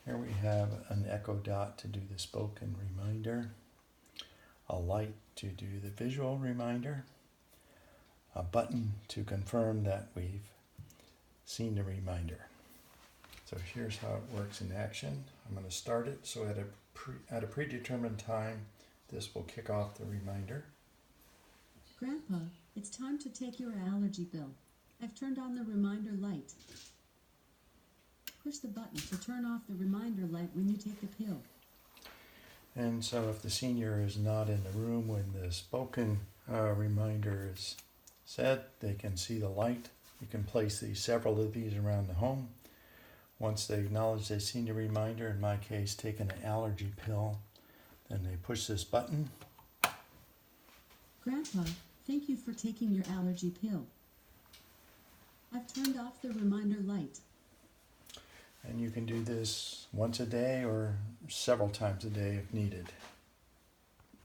Here we have an echo dot to do the spoken reminder, a light to do the visual reminder, a button to confirm that we've seen the reminder. So here's how it works in action. I'm going to start it, so at a predetermined time, this will kick off the reminder. Grandpa, it's time to take your allergy pill. I've turned on the reminder light. Push the button to turn off the reminder light when you take the pill. And so if the senior is not in the room when the spoken reminder is said, they can see the light. You can place several of these around the home. Once they acknowledge they've seen the reminder, in my case, taking an allergy pill, then they push this button. Grandpa, thank you for taking your allergy pill. I've turned off the reminder light. And you can do this once a day or several times a day if needed.